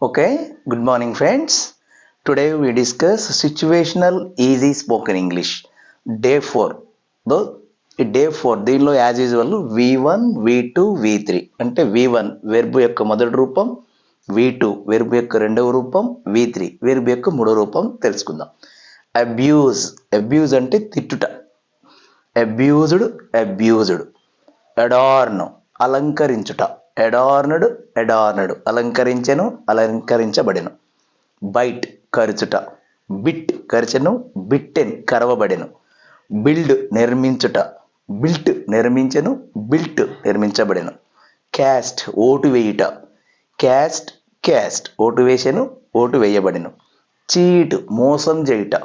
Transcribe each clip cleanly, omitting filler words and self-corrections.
Okay, good morning, friends. Today we discuss situational easy spoken English. Day 4. Though day 4 దీనిలో as usual V1, V2, V3 అంటే V1 verb యొక్క మొదటి రూపం, V2 verb యొక్క రెండవ రూపం, V3 వెర్బ్ యొక్క మూడవ రూపం తెలుసుకుందాం. అబ్యూజ్ అంటే తిట్టుట. అబ్యూజ్డ్. అడార్న్ అలంకరించుట. అడార్నడ్ అలంకరించెను, అలంకరించబడెను. బైట్ కరుచుట. బిట్ కరిచెను, బిట్టెన్ కరవబడెను. బిల్డ్ నిర్మించుట. బిల్ట్ నిర్మించెను, బిల్ట్ నిర్మించబడెను. క్యాస్ట్ ఓటు వేయుట. క్యాస్ట్ ఓటు వేసెను, ఓటు వేయబడెను. చీట్ మోసం చేయుట.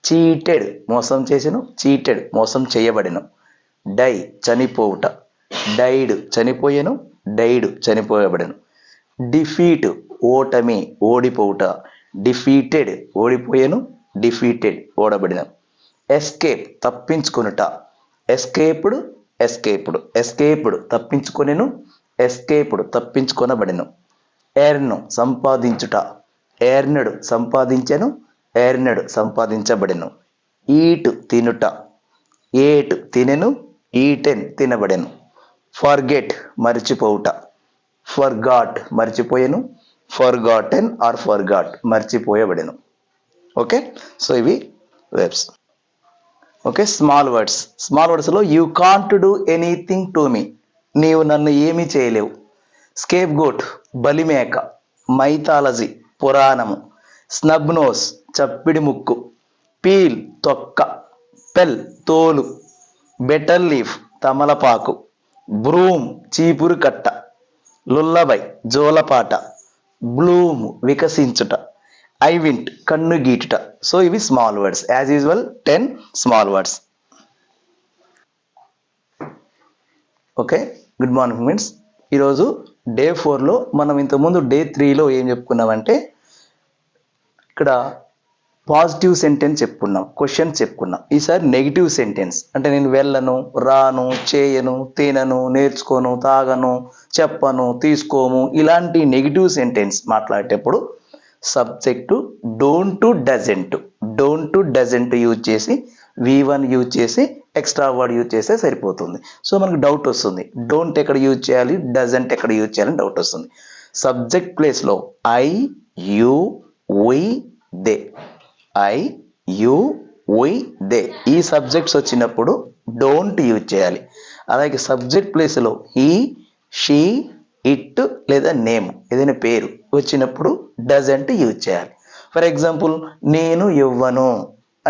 చీటెడ్ మోసం చేసెను, చీటెడ్ మోసం చేయబడెను. డై చనిపోవుట. డైడ్ చనిపోయెను, డైడ్ చనిపోయబడెను. డిఫీట్ ఓటమి, ఓడిపోవుట. డిఫీటెడ్ ఓడిపోయెను, డిఫీటెడ్ ఓడబడిన. ఎస్కేప్ తప్పించుకొనుట. ఎస్కేప్డ్ తప్పించుకొనెను, ఎస్కేప్డ్ తప్పించుకొనబడెను. ఎర్న్ సంపాదించుట. ఎర్నడ్ సంపాదించెను, ఎర్నడ్ సంపాదించబడెను. ఈట్ తినుట. ఏట్ తినెను, ఈటెన్ తినబడెను. ఫర్గెట్ మర్చిపోవుట. ఫర్గాట్ మర్చిపోయెను, ఫర్గాటెన్ ఆర్ ఫర్గాట్ మర్చిపోయబడెను. ఓకే, సో ఇవి వెర్బ్స్. ఓకే, స్మాల్ వర్డ్స్లో you can't do anything to me, నీవు నన్ను ఏమీ చేయలేవు. స్కేప్ గోట్ బలిమేక. మైథాలజీ పురాణము. స్నబ్ నోస్ చప్పిడి ముక్కు. పీల్ తొక్క. పెల్ తోలు. బెటర్ లీఫ్ తమలపాకు. బ్రూమ్ చీపురు కట్ట. లుల్లబై జోలపాట. బ్లూమ్ వికసించుట. ఐవింట్ కన్ను గీటుట. సో ఇవి small words. As usual 10 small words. Okay, good morning friends. ఈరోజు డే 4లో మనం ఇంతకుముందు డే 3లో ఏం చెప్పుకున్నామంటే ఇక్కడ పాజిటివ్ సెంటెన్స్ చెప్పుకున్నాం, క్వశ్చన్ చెప్పుకున్నాం. ఈసారి నెగిటివ్ సెంటెన్స్ అంటే నేను వెళ్ళను, రాను, చేయను, తినను, నేర్చుకోను, తాగను, చెప్పను, తీసుకోము, ఇలాంటి నెగిటివ్ సెంటెన్స్ మాట్లాడేటప్పుడు సబ్జెక్టు డోంట్ డజంట్ యూజ్ చేసి V1 యూజ్ చేసి ఎక్స్ట్రా వర్డ్ యూజ్ చేస్తే సరిపోతుంది. సో మనకు డౌట్ వస్తుంది, డోంట్ ఎక్కడ యూజ్ చేయాలి, డజంట్ ఎక్కడ యూజ్ చేయాలని డౌట్ వస్తుంది. సబ్జెక్ట్ ప్లేస్లో I, you, we, they. I, you, we, they ఈ సబ్జెక్ట్స్ వచ్చినప్పుడు డోంట్ యూజ్ చేయాలి. అలాగే సబ్జెక్ట్ ప్లేస్లో హీ, షీ, ఇట్ లేదా నేమ్ ఏదైనా పేరు వచ్చినప్పుడు డజంట్ యూజ్ చేయాలి. ఫర్ ఎగ్జాంపుల్ నేను ఇవ్వను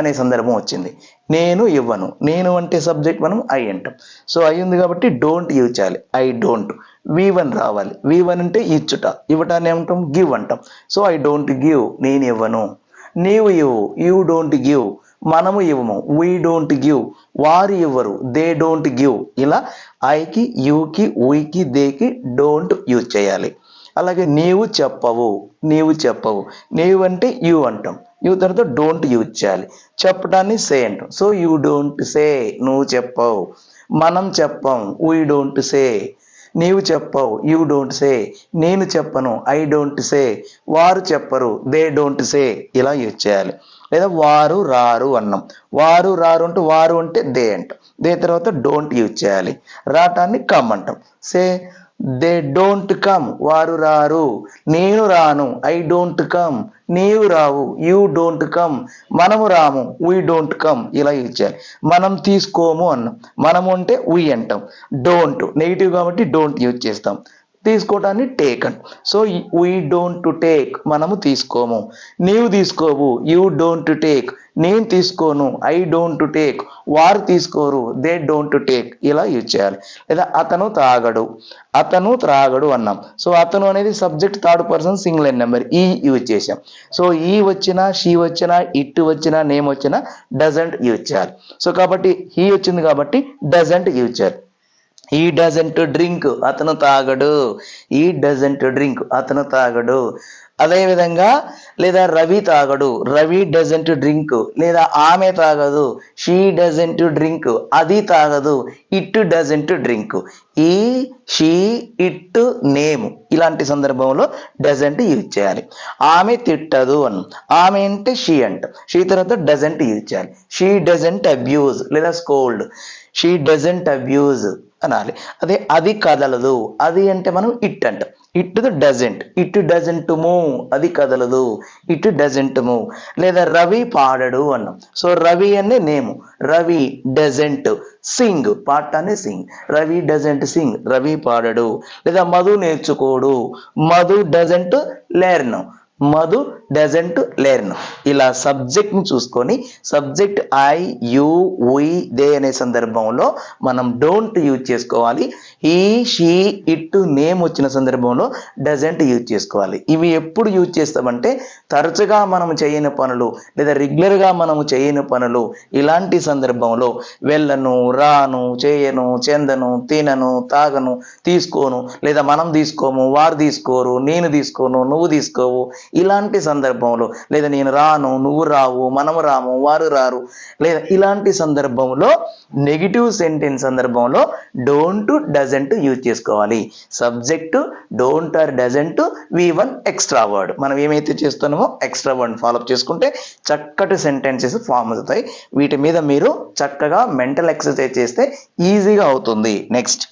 అనే సందర్భం వచ్చింది. నేను ఇవ్వను, నేను అంటే సబ్జెక్ట్ మనం ఐ అంటాం. సో ఐ ఉంది కాబట్టి డోంట్ యూజ్ చేయాలి. I don't. V1 రావాలి. V1 అంటే ఇచ్చుట, ఇవ్వటాన్ని ఏమంటాం, గివ్ అంటాం. సో ఐ డోంట్ గివ్, నేను ఇవ్వను. నీవు ఇవ్వు, యూ డోంట్ గివ్. మనము ఇవ్వము, వీ డోంట్ గివ్. వారు ఇవ్వరు, దే డోంట్ గివ్. ఇలా ఐకి, యూకి, వీకి, దేకి డోంట్ యూజ్ చేయాలి. అలాగే నీవు చెప్పవు. నీవు అంటే యూ అంటాం. యూ తర్వాత డోంట్ యూజ్ చేయాలి. చెప్పడాన్ని సే అంటాం. సో యూ డోంట్ సే, నువ్వు చెప్పవు. మనం చెప్పం, వీ డోంట్ సే. నీవు చెప్పవు, యూ డోంట్ సే. నేను చెప్పను, ఐ డోంట్ సే. వారు చెప్పరు, దే డోంట్ సే. ఇలా యూజ్ చేయాలి. లేదా వారు రారు అన్నాం. వారు రారు అంటే వారు అంటే దే అంటాం. దే తర్వాత డోంట్ యూజ్ చేయాలి. రావటాన్ని కమ్ అంటాం. సే దే డోంట్ కమ్, వారు రారు. నేను రాను, ఐ డోంట్ కమ్. నీవు రావు, యూ డోంట్ కమ్. మనము రాము, వీ డోంట్ కమ్. ఇలా యూజ్ చేయాలి. మనం తీసుకోము అన్నాం. మనము అంటే వీ అంటాం. డోంట్ నెగిటివ్ కాబట్టి డోంట్ యూజ్ చేస్తాం. తీసుకోవటాన్ని టేక్ అంట. సో వీ డోంట్ టేక్, మనము తీసుకోము. నీవు తీసుకోవు, యూ డోంట్ టేక్. నేను తీసుకోను, ఐ డోంట్ టేక్. వారు తీసుకోరు, దే డోంట్ టేక్. ఇలా యూజ్ చేయాలి. లేదా అతను త్రాగడు అన్నాం. సో అతను అనేది subject third person singular number, ఈ యూజ్ చేసాం. సో ఈ వచ్చినా, షీ వచ్చినా, ఇట్ వచ్చినా, నేమ్ వచ్చినా డజంట్ యూజ్ చేయాలి. సో కాబట్టి హీ వచ్చింది కాబట్టి డజంట్ యూజ్ చేయాలి. ఈ డజంట్ డ్రింక్ అతను తాగడు. ఈ డజంట్ డ్రింక్ అతను తాగడు. అదేవిధంగా లేదా రవి తాగడు. Ravi doesn't drink. లేదా ఆమె తాగదు. She doesn't drink. అది తాగదు. It doesn't drink. ఈ షీ ఇట్ నేమ్ ఇలాంటి సందర్భంలో డజంట్ యూజ్ చేయాలి. ఆమె తిట్టదు అని. ఆమె అంటే షీ అంట. షీ తర్వాత డజంట్ యూజ్ చేయాలి. షీ డజంట్ అబ్యూజ్ లేదా స్కోల్డ్. షీ డజంట్ అబ్యూజ్ అనాలి. అదే అది కదలదు. అది అంటే మనం ఇట్ అంటాం. It doesn't. It doesn't move. అది కదలదు. It doesn't move. లేదా రవి పాడడు అన్నాం. సో రవి అనే నేము. Ravi doesn't sing. పాడటాన్ని sing. Ravi doesn't sing. Ravi పాడడు. లేదా మధు నేర్చుకోడు. Madhu doesn't learn. Madhu doesn't learn. ఇలా సబ్జెక్ట్ని చూసుకొని subject I you we they అనే సందర్భంలో మనం డోంట్ యూజ్ చేసుకోవాలి. ఈ షీ ఇట్ నేమ్ వచ్చిన సందర్భంలో డజంట్ యూజ్ చేసుకోవాలి. ఇవి ఎప్పుడు యూజ్ చేస్తామంటే తరచుగా మనం చేయని పనులు లేదా రెగ్యులర్గా మనము చేయని పనులు ఇలాంటి సందర్భంలో వెళ్ళను, రాను, చేయను, చెందను, తినను, తాగను, తీసుకోను, లేదా మనం తీసుకోము, వారు తీసుకోరు, నేను తీసుకోను, నువ్వు తీసుకోవు ఇలాంటి సందర్భంలో, లేదా నేను రాను, నువ్వు రావు, మనము రాము, వారు రారు, లేదా ఇలాంటి సందర్భంలో నెగిటివ్ సెంటెన్స్ సందర్భంలో డోంట్ డజంట్ యూజ్ చేసుకోవాలి. Subject don't or doesn't V1 extra word. మనం ఏమైతే చేస్తున్నామో ఎక్స్ట్రా వర్డ్ ఫాలోఅప్ చేసుకుంటే చక్కటి సెంటెన్సెస్ ఫామ్ అవుతాయి. వీటి మీద మీరు చక్కగా మెంటల్ ఎక్సర్సైజ్ చేస్తే ఈజీగా అవుతుంది. Next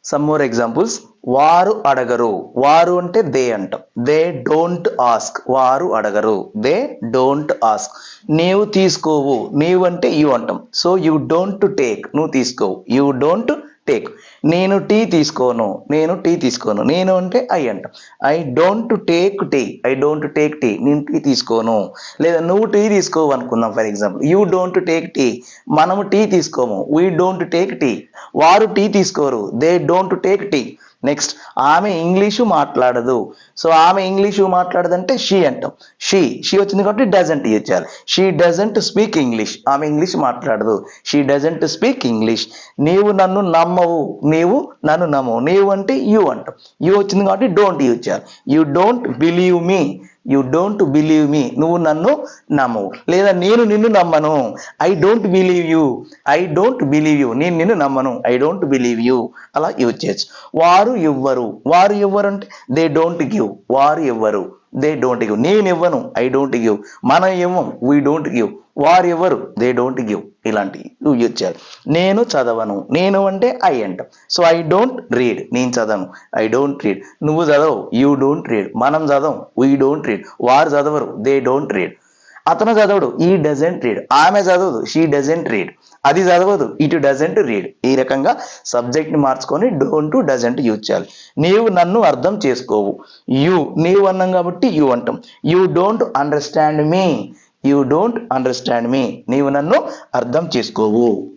some more examples. వారు అడగరు. వారు అంటే దే అంటాం. They don't ask. వారు అడగరు. They don't ask. నీవు తీసుకోవు. నీవు అంటే యు అంటాం. So you don't take. నువ్వు తీసుకోవు. You don't take. నేను టీ తీసుకోను. నేను టీ తీసుకోను. నేను అంటే ఐ అంటాం. I don't take tea. I don't take tea. నేను టీ తీసుకోను. లేదా నువ్వు టీ తీసుకోవు అనుకుందాం for example. You don't take tea. మనము టీ తీసుకోము. We don't take tea. వారు టీ తీసుకోరు. They don't take tea. Next ఆమె ఇంగ్లీషు మాట్లాడదు. సో ఆమె ఇంగ్లీషు మాట్లాడదంటే షీ అంటాం. షీ వచ్చింది కాబట్టి డజంట్ యూజ్ చేయాలి. She doesn't speak English. ఆమె ఇంగ్లీష్ మాట్లాడదు. She doesn't speak English. నీవు నన్ను నమ్మవు. నీవు నన్ను నమ్మవు. నీవు అంటే యూ అంటాం. యూ వచ్చింది కాబట్టి డోంట్ యూజ్ చేయాలి. You don't believe me. You don't believe me. నువ్వు నన్ను నమ్మవు. లేదా నేను నిన్ను నమ్మను. I don't believe you. I don't believe you. నేను నిన్ను నమ్మను. I don't believe you. అలా యూజ్ చేయొచ్చు. వారు ఇవ్వరు. వారు ఇవ్వరు అంటే దే డోంట్ గివ్. వారు ఇవ్వరు. They don't give. నేను ఇవ్వను. I don't give. మనం ఇవ్వం. We don't give. వారు ఎవరు. They don't give. ఇలాంటివి యూజ్ చేయాలి. నేను చదవను. నేను అంటే ఐ అంటాం. So I don't read. నేను చదవను. I don't read. నువ్వు చదవవు. You don't read. మనం చదవం. We don't read. వారు చదవరు. They don't read. అతను చదవడు. ఈ డజంట్ రీడ్. ఆమె చదవదు. She doesn't read. అది చదవదు. It doesn't read. ఈ రకంగా సబ్జెక్ట్ని మార్చుకొని డోంట్ డజంట్ యూజ్ చేయాలి. నీవు నన్ను అర్థం చేసుకోవు. యూ నీవు అన్నాం కాబట్టి యూ అంటాం. You don't understand me. You don't understand me. నీవు నన్ను అర్థం చేసుకోవు.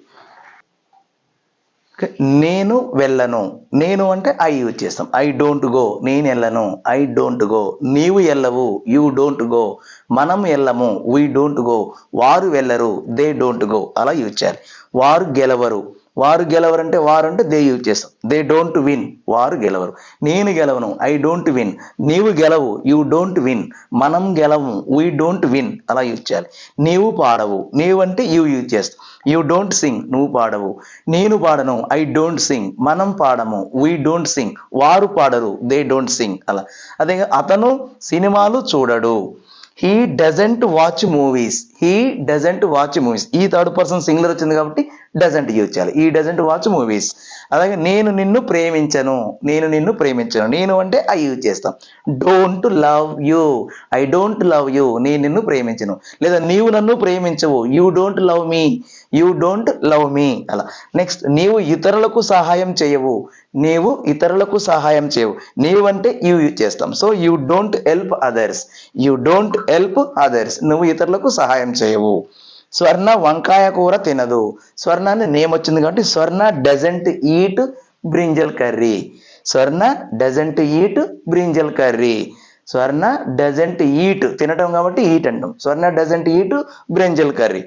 నేను వెళ్ళను. నేను అంటే ఐ యూజ్ చేస్తాం. I don't go. నేను వెళ్ళను. I don't go. నీవు వెళ్ళవు. You don't go. మనం వెళ్ళము. We don't go. వారు వెళ్ళరు. They don't go. అలా యూజ్ చేయాలి. వారు గెలవరు. వారు గెలవరు అంటే వారు అంటే దే యూజ్ చేస్తాం. They don't win. వారు గెలవరు. నేను గెలవను. I don't win. నీవు గెలవు. You don't win. మనం గెలవు. We don't win. అలా యూజ్ చేయాలి. నీవు పాడవు. నీవు అంటే యూ యూజ్ చేస్తాం. You don't sing. నువ్వు పాడవు. నేను పాడను. I don't Singh. మనం పాడము. We don't Singh. వారు పాడరు. They don't Singh. అలా అదే అతను సినిమాలు చూడడు. He doesn't watch movies. He doesn't watch movies. ఈ థర్డ్ పర్సన్ సింగులర్ వచ్చింది కాబట్టి డజంట్ యూజ్ చేయాలి. ఈ డజంట్ వాచ్ మూవీస్. అలాగే నేను నిన్ను ప్రేమించను. నేను నిన్ను ప్రేమించను. నేను అంటే ఐ యూజ్ చేస్తాం. Don't love you. I don't love you. నేను నిన్ను ప్రేమించను. లేదా నీవు నన్ను ప్రేమించవు. You don't love me. You don't love me. అలా నెక్స్ట్ నీవు ఇతరులకు సహాయం చేయవు. నీవు ఇతరులకు సహాయం చేయవు. నీవు అంటే యూ యూజ్ చేస్తాం. So you don't help others. You don't help others. నువ్వు ఇతరులకు సహాయం చేయవు. స్వర్ణ వంకాయ కూర తినదు. స్వర్ణ నేమ్ వచ్చింది కాబట్టి స్వర్ణ doesn't eat brinjal curry. Swarna doesn't eat brinjal curry. Swarna doesn't eat, తినటం కాబట్టి ఈట్ అంటాం. స్వర్ణ డజంట్ ఈట్ బ్రింజల్ కర్రీ.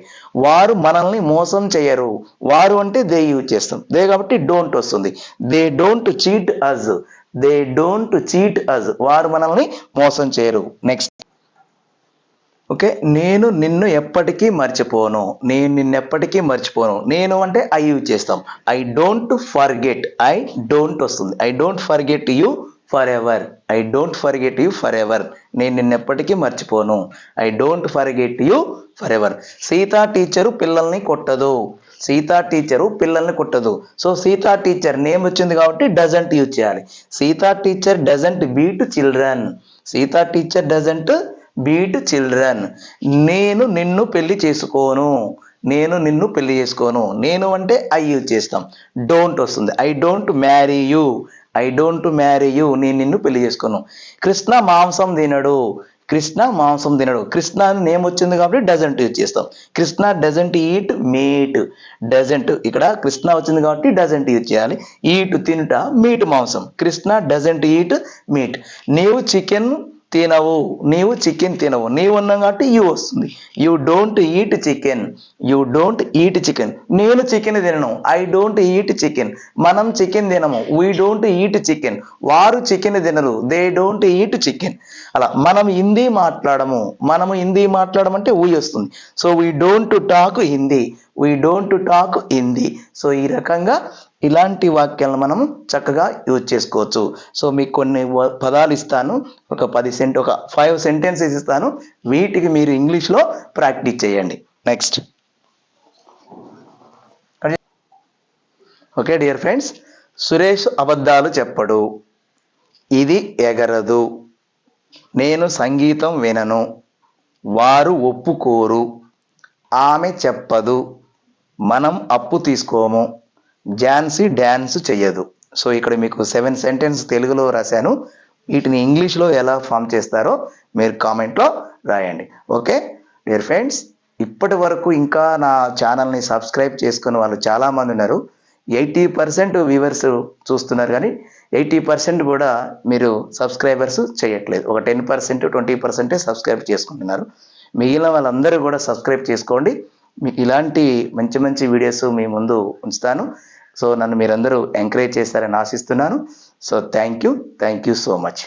వారు మనల్ని మోసం చేయరు. వారు అంటే దే యూజ్ చేస్తాం. దే కాబట్టి డోంట్ వస్తుంది. They don't cheat us. They don't cheat us. వారు మనల్ని మోసం చేయరు. నెక్స్ట్ ఓకే, నేను నిన్ను ఎప్పటికీ మర్చిపోను. నేను నిన్ను ఎప్పటికీ మర్చిపోను. నేను అంటే ఐ యూజ్ చేస్తాం. I don't forget. I don't వస్తుంది. I don't forget you forever. I don't forget you forever. నేను నిన్ను ఎప్పటికీ మర్చిపోను. I don't forget you forever. Sita teacher పిల్లల్ని కొట్టదు. సీతా టీచరు పిల్లల్ని కొట్టదు. సో సీతా టీచర్ నేమ్ వచ్చింది కాబట్టి డజంట్ యూజ్ చేయాలి. Sita teacher doesn't beat children. Sita teacher doesn't beat children. నేను నిన్ను పెళ్లి చేసుకోను. నేను నిన్ను పెళ్లి చేసుకోను. నేను అంటే ఐ యూజ్ చేస్తాం. డోంట్ వస్తుంది. I don't marry you. I don't marry you. నేను నిన్ను పెళ్లి చేసుకోను. కృష్ణ మాంసం తినడు. కృష్ణ మాంసం తినడు. కృష్ణ అని నేమ్ వచ్చింది కాబట్టి డజంట్ యూజ్ చేస్తాం. Krishna doesn't eat meat. Doesn't ఇక్కడ కృష్ణ వచ్చింది కాబట్టి డజంట్ యూజ్ చేయాలి. ఈట్ తినుట, మీట్ మాంసం. Krishna doesn't eat meat. నీవు చికెన్ తినవు. నీవు చికెన్ తినవు. నీవు ఉన్నాం కాబట్టి యూ వస్తుంది. You don't eat chicken. You don't eat chicken. నేను చికెన్ తినను. I don't eat chicken. మనం చికెన్ తినము. We don't eat chicken. వారు చికెన్ తినరు. They don't eat chicken. అలా మనం హిందీ మాట్లాడము. మనము హిందీ మాట్లాడమంటే వీ వస్తుంది. So we don't talk Hindi. We don't talk Hindi. So ఈ రకంగా ఇలాంటి వాక్యాలను మనం చక్కగా యూజ్ చేసుకోవచ్చు. సో మీకు కొన్ని పదాలు ఇస్తాను. ఒక 5 సెంటెన్సెస్ ఇస్తాను. వీటికి మీరు ఇంగ్లీష్లో ప్రాక్టీస్ చేయండి. Next okay dear friends, Suresh అబద్ధాలు చెప్పడు. ఇది ఎగరదు. నేను సంగీతం వినను. వారు ఒప్పుకోరు. ఆమె చెప్పదు. మనం అప్పు తీసుకోము. ఝాన్సీ డ్యాన్స్ చెయ్యదు. సో ఇక్కడ మీకు 7 సెంటెన్స్ తెలుగులో రాశాను. వీటిని ఇంగ్లీష్లో ఎలా ఫామ్ చేస్తారో మీరు కామెంట్లో రాయండి. ఓకే డియర్ ఫ్రెండ్స్, ఇప్పటి వరకు ఇంకా నా ఛానల్ని సబ్స్క్రైబ్ చేసుకున్న వాళ్ళు చాలామంది ఉన్నారు. 80% వ్యూవర్స్ చూస్తున్నారు, కానీ 80% కూడా మీరు సబ్స్క్రైబర్స్ చేయట్లేదు. ఒక 10%, 20% సబ్స్క్రైబ్ చేసుకుంటున్నారు. మిగిలిన వాళ్ళందరూ కూడా సబ్స్క్రైబ్ చేసుకోండి. మీకు ఇలాంటి మంచి మంచి వీడియోస్ మీ ముందు ఉంచుతాను. సో నన్ను మీరందరూ ఎంకరేజ్ చేస్తారని ఆశిస్తున్నాను. So thank you so much.